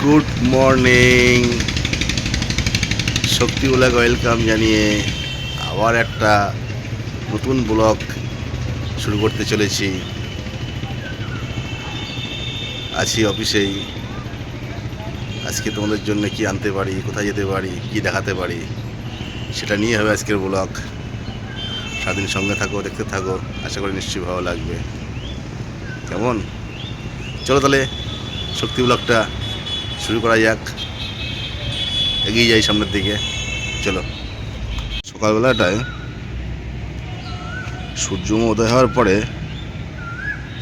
Good morning, শক্তি blog welcome জানিয়ে আবার একটা নতুন ব্লগ শুরু করতে চলেছি। আছি অফিসেই। আজকে তোমাদের জন্য কি আনতে পারি, কোথায় যেতে পারি, কি দেখাতে পারি, সেটা নিয়ে হবে আজকের ব্লগ। সারাদিন সঙ্গে থাকো, দেখতে থাকো, আশা করি নিশ্চয়ই ভালো লাগবে। কেমন? চলো তাহলে শক্তি ব্লগটা শুরু করা যাক, এগিয়ে যাই সামনের দিকে। চলো। সকালবেলাটায় সূর্য উদয় হওয়ার পরে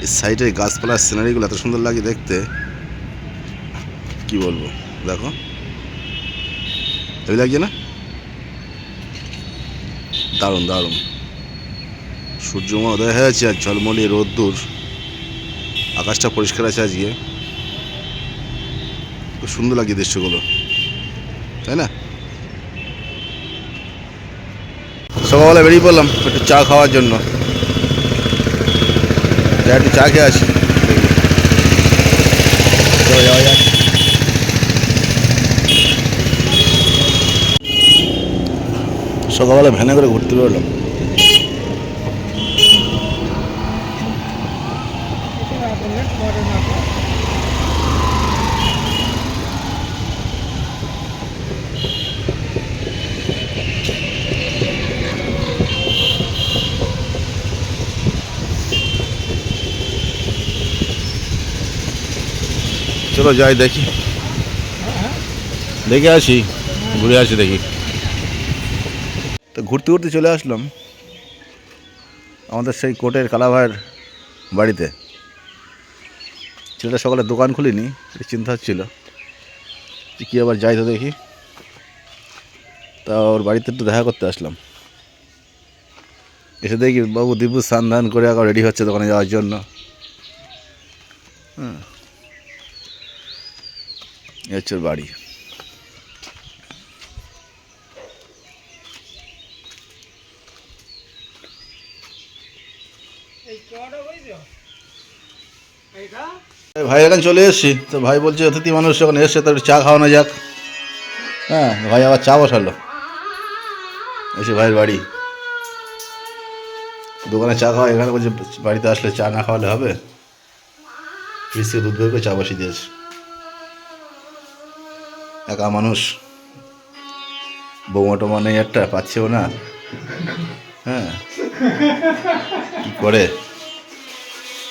এই সাইডের গাছপালার সিনারিগুলো এত সুন্দর লাগে দেখতে, কি বলবো। দেখো, হেভি লাগছে না? দারুণ দারুণ। সূর্য উদয় হয়েছে আর ঝলমলি রোদ্দুর, আকাশটা পরিষ্কার আছে আজকে। খুব সুন্দর লাগছে দৃশ্যগুলো, তাই না? সকালবেলা বেরিয়ে পড়লাম একটু চা খাওয়ার জন্য। একটু চা খেয়ে আসি। চলো যাওয়া যাক। সকালবেলা ভ্যানে করে ঘুরতে বেরোলাম। চলো যাই, দেখি, দেখে আসি, ঘুরে আসি, দেখি। তো ঘুরতে ঘুরতে চলে আসলাম আমাদের সেই কোর্টের কালাভাইয়ের বাড়িতে। ছেলেটা সকালে দোকান খুলিনি, একটু চিন্তা হচ্ছিল যে কী আবার যাই তো দেখি। তা ওর বাড়িতে একটু দেখা করতে আসলাম। এসে দেখি বাবু দিবু স্নান ধান করে আবার রেডি হচ্ছে দোকানে যাওয়ার জন্য। এই হচ্ছে ওর বাড়ি। ভাই এখন চলে এসেছি। তো ভাই বলছে অতিথি মানুষ যখন এসছে তার চা খাওয়ানো যাক। হ্যাঁ, ভাই আবার চা বসালো। এসে ভাইয়ের বাড়ি, দোকানে চা খাওয়া, এখানে বলছে বাড়িতে আসলে চা না খাওয়ালে হবে। ফ্রিজ থেকে দুধ বের করে চা বসিয়ে দিয়েছে। একা মানুষ, বৌমা টোমা নেই, একটা পাচ্ছেও না। হ্যাঁ, কি করে?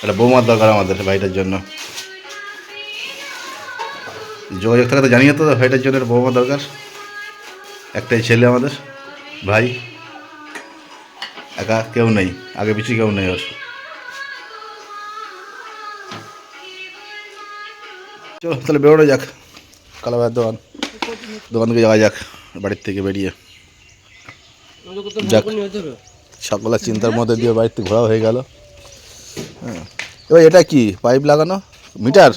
একটা বৌমার দরকার আমাদের ভাইটার জন্য। যোগাযোগ থাকা তো জানিয়ে তো ভাইটার জন্য একটা বৌমা দরকার। একটাই ছেলে আমাদের ভাই, একা কেউ নেই, আগে পিছিয়ে কেউ নেই ওর। চলো তাহলে বেরোনো যাক, কালাভাইয়ের দোকান থেকে যাওয়া যাক বাড়ির থেকে বেরিয়ে। যাক, সকালের চিন্তার মধ্যে দিয়ে বাড়িতে ঘোরা হয়ে গেল। হ্যাঁ, এবার এটা কি পাইপ লাগানো? মিটার?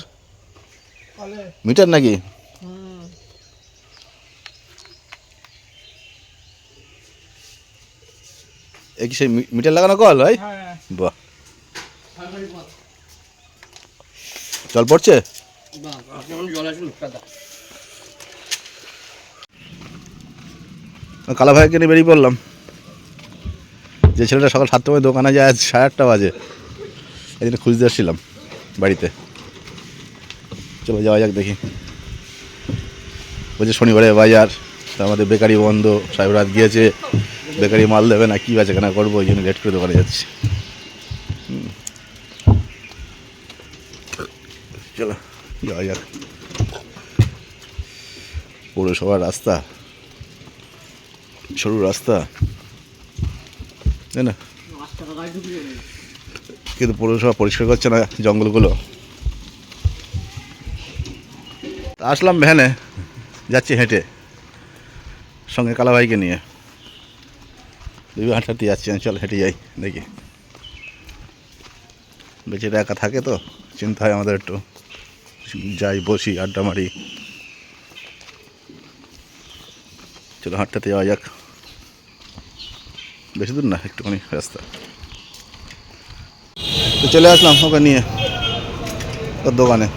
মিটার নাকি? এ কি সেই মিটার লাগানো কল ভাই? বাহ, জল পড়ছে? কালা ভাইকে নিয়ে বেরিয়ে পড়লাম। যে ছেলেটা সকাল 7টার সময় দোকানে যায়, আজ 8:30 বাজে। এই জন্য খুঁজতে আসছিলাম বাড়িতে। চলো যাওয়া যাক, দেখি। বলছে শনিবারে বাজার, তা আমাদের বেকারি বন্ধ, সাহেব রাত গিয়েছে, বেকারি মাল দেবে না, কী বেচাকেনা করবো, ওই জন্য লেট করে দোকানে যাচ্ছি। চলো যাওয়া যাক। পৌরসভার রাস্তা, সরু রাস্তা, তাই না? কিন্তু পৌরসভা পরিষ্কার করছে না জঙ্গলগুলো। আসলাম ভ্যানে, যাচ্ছি হেঁটে, সঙ্গে কালা ভাইকে নিয়ে। দুই হাঁটাতে যাচ্ছি, চল হেঁটে যাই, দেখি। বেচারা একা থাকে তো চিন্তা হয় আমাদের, একটু যাই, বসি, আড্ডা মারি। চলো হাঁটতে যাওয়া যাক। বেশি দূর না, একটুখানি রাস্তা। তো চলে আসলাম ওকে নিয়ে ওর দোকানে।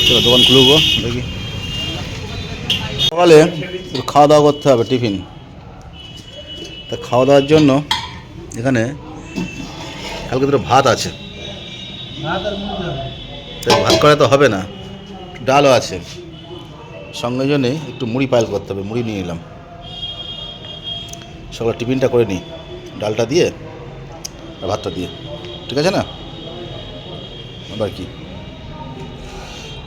চলো দোকান খুলবো দেখি। সকালে একটু খাওয়া দাওয়া করতে হবে, টিফিন। তা খাওয়া দাওয়ার জন্য এখানে কালকে দুটো ভাত আছে, তাই ভাত করা তো হবে না, ডালও আছে সঙ্গে, জন্যে একটু মুড়ি পায়েল করতে হবে, মুড়ি নিয়ে নিলাম। সকালে টিফিনটা করে নিই, ডালটা দিয়ে আর ভাতটা দিয়ে, ঠিক আছে না? আবার কি,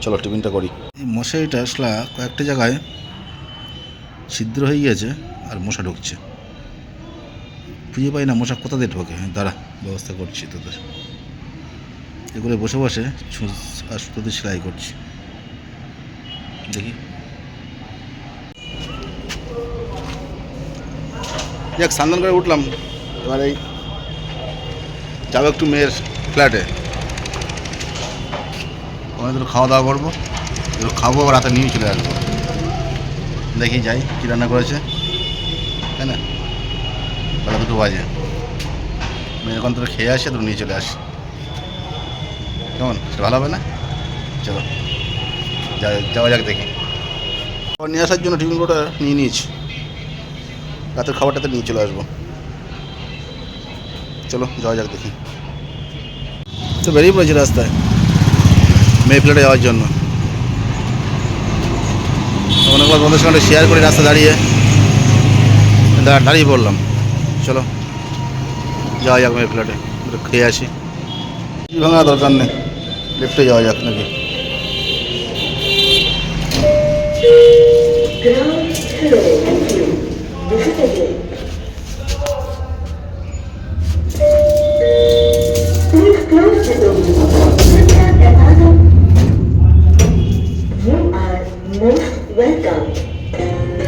চলো টিফিনটা করি। এই মশারিটা আসলে কয়েকটা জায়গায় ছিদ্র হয়ে গিয়েছে আর মশা ঢুকছে, খুঁজে পাই না মশা কোথা দিয়ে ঢোকে। দাঁড়া, ব্যবস্থা করছি তোদের। এগুলো বসে বসে ছুঁচ আর সুতোতে সেলাই করছি, দেখি। যাক, স্নান করে উঠলাম, এবার এই যাবো একটু মেয়ের ফ্ল্যাটে, ওখানে একটু খাওয়া দাওয়া করবো, একটু খাবো, আবার রাতে নিয়ে চলে আসবো। দেখি যাই কী রান্না করেছে, তাই না? বেলা 2টো বাজে, মেয়ে যখন তোর খেয়ে আসে তো নিয়ে চলে আসি, কেমন? সেটা ভালো হবে না? চলো যাওয়া যাক, দেখি। খাবার নিয়ে আসার জন্য টিফিনগুলোটা নিয়ে নিয়েছি, রাতের খাবারটাতে নিয়ে চলে আসবো। চলো যাওয়া যাক, দেখি। তো বেরিয়ে পড়েছি রাস্তায় মেয়ে ফ্ল্যাটে যাওয়ার জন্য। অনেকবার বন্ধুর সঙ্গে শেয়ার করে রাস্তা দাঁড়িয়ে পড়লাম। চলো যাওয়া যাক মেয়ে ফ্ল্যাটে, খেয়ে আসি। ভাঙা দরকার নেই, লিফটে যাওয়া যাক নাকি।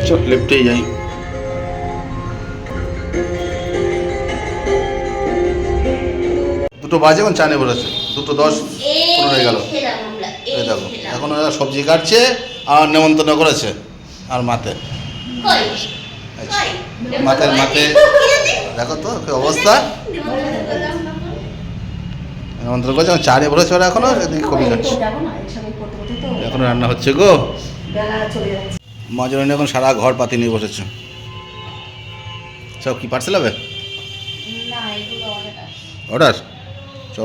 চল লিফটেই যাই। দুটো বাজে, এখন চা নিয়ে বসেছে, 2:10-15 হয়ে গেল। এই দেখো, এখন ওরা সবজি কাটছে আর নেমন্তন্ন করেছে আর মাতে মাতে দেখো তো কি অবস্থা, নেমন্তন্ন করছে, চা নিয়ে বসেছে ওরা, এখনো এদিকে কবি কাটছে, এখনো রান্না হচ্ছে গো। মাঝরানি এখন সারা ঘর পাতি নিয়ে বসেছে। সব কি পার্সেল হবে? অর্ডার,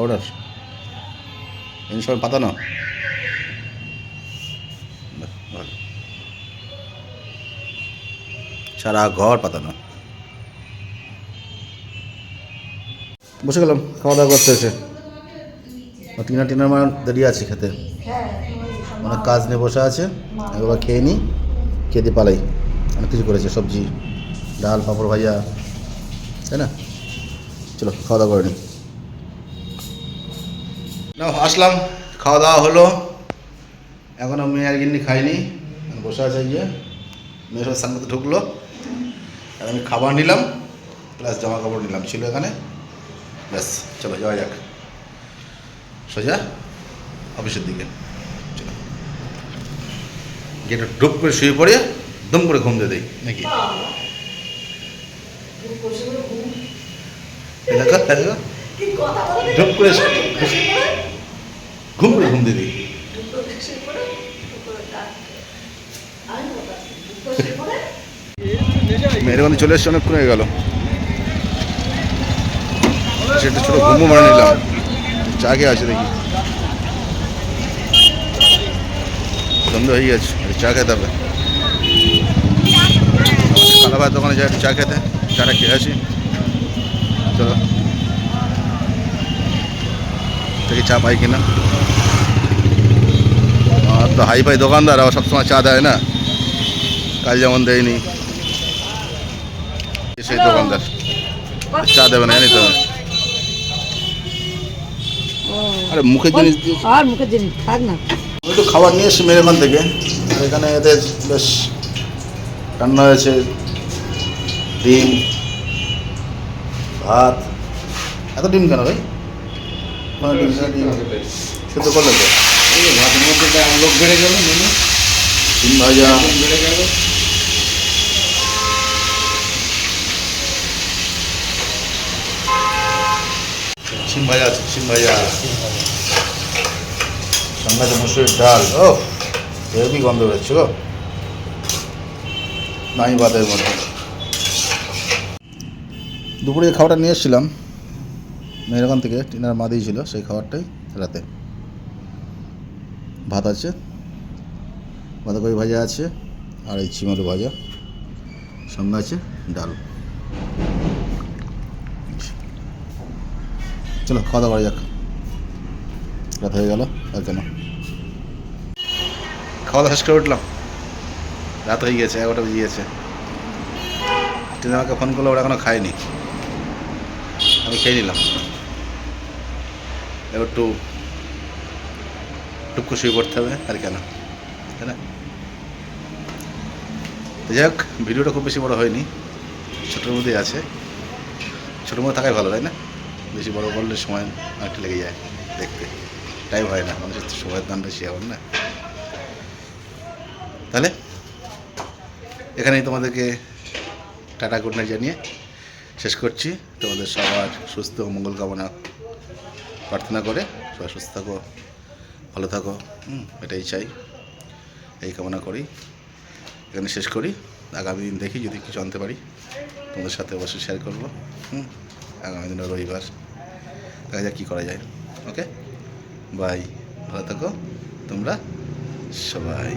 অর্ডার এই সব পাতানো। সারা ঘর পাতানো। বসে গেলাম খাওয়া দাওয়া করতে এসে, টিনার মা দাঁড়িয়ে আছে খেতে, অনেক কাজ নিয়ে বসে আছে। একবার খেয়ে নিই, খেয়ে দিয়ে পালাই। অনেক কিছু করেছে, সবজি, ডাল, পাঁপড় ভাজা, তাই না? চলো খাওয়া দাওয়া করে নিই। না আসলাম, খাওয়া দাওয়া হলো, এখনও মেয়ে আর গিন্নি খাইনি, বসে আছে। গিয়ে মেয়ের সব সামনে ঢুকলো আর আমি খাবার নিলাম প্লাস জামা কাপড় নিলাম, ছিল এখানে, ব্যাস। চলো যাওয়া যাক সোজা অফিসের দিকে। চলো গেটে ডুব করে শুয়ে পড়ে দম করে ঘুম দিয়ে দিই নাকি? ডুব করে ঘুম দিয়ে দিই। মেয়ের ওখানে চলে এসছে, অনেকক্ষণ হয়ে গেল, সেটা ছোটো ঘুমও মারা নিলাম। চা খেয়ে আছে দেখি, সন্ধ্যা হয়ে গেছে, চা খেতে হবে। খালা ভাই দোকানে যাই চা খেতে, চাটা খেয়ে আসি। চলো দেখি চা পাই কিনা। আর তো হাই ফাই দোকানদার, আবার সবসময় চা দেয় না, কাল যেমন দেয়নি সেই দোকানদার চা দেবে না, জানি তো। আরে মুখের জিনিস আর মুখের জিনিস থাক না। একটু খাবার নিয়ে এসছি মেয়ের ওখান থেকে, এখানে এদের বেশ রান্না হয়েছে, ডিম, ভাত। এত ডিম কেন ভাই? ডিম সেদ্ধ করলে তো ভাতের মধ্যে লোক বেড়ে গেল, ডিম ভাজা, বেড়ে গেল। সিম ভাজা আছে, সিম ভাজা সঙ্গে আছে মুসুরির ডাল। ও হেভি গন্ধ বেরোচ্ছে গো, নাই ভাতের মধ্যে। দুপুরে খাবারটা নিয়ে এসেছিলাম মেয়ের ওখান থেকে, টিনার মা দিয়েছিল সেই খাবারটাই রাতে। ভাত আছে, বাঁধাকপি ভাজা আছে, আর এই চিমালু ভাজা, সঙ্গে আছে ডাল। চলো খাওয়া দাওয়া করা যাক, রাত হয়ে গেল আর কেন। খাওয়া দাওয়া শেষ করে উঠলাম, রাত হয়ে গেছে, 11টা বেজে গেছে। টিনা আমাকে ফোন করলো, ওরা এখনো খায়নি, আমি খেয়ে নিলাম। এবার টুকু শুয়ে পড়তে হবে আর কেন, তাই না? যাই হোক, ভিডিওটা খুব বেশি বড় হয়নি, ছোটোর মধ্যেই আছে। ছোটোর মধ্যে থাকাই ভালো, তাই না? বেশি বড় করলে সময় অনেকটা লেগে যায় দেখতে, টাইম হয় না, মানুষের তো সময়ের দাম বেশি এখন না। তাহলে এখানেই তোমাদেরকে টাটা গুড নাইট জানিয়ে শেষ করছি। তোমাদের সবার সুস্থ ও মঙ্গল কামনা প্রার্থনা করে সবাই সুস্থ থাকো, ভালো থাকো, এটাই চাই, এই কামনা করি। এখানে শেষ করি। আগামী দিন দেখি যদি কিছু জানতে পারি তোমাদের সাথে অবশ্যই শেয়ার করবো। আগামী দিন রবিবার, দেখা যাক কী করা যায়। ওকে, বাই, ভালো থাকো তোমরা সবাই।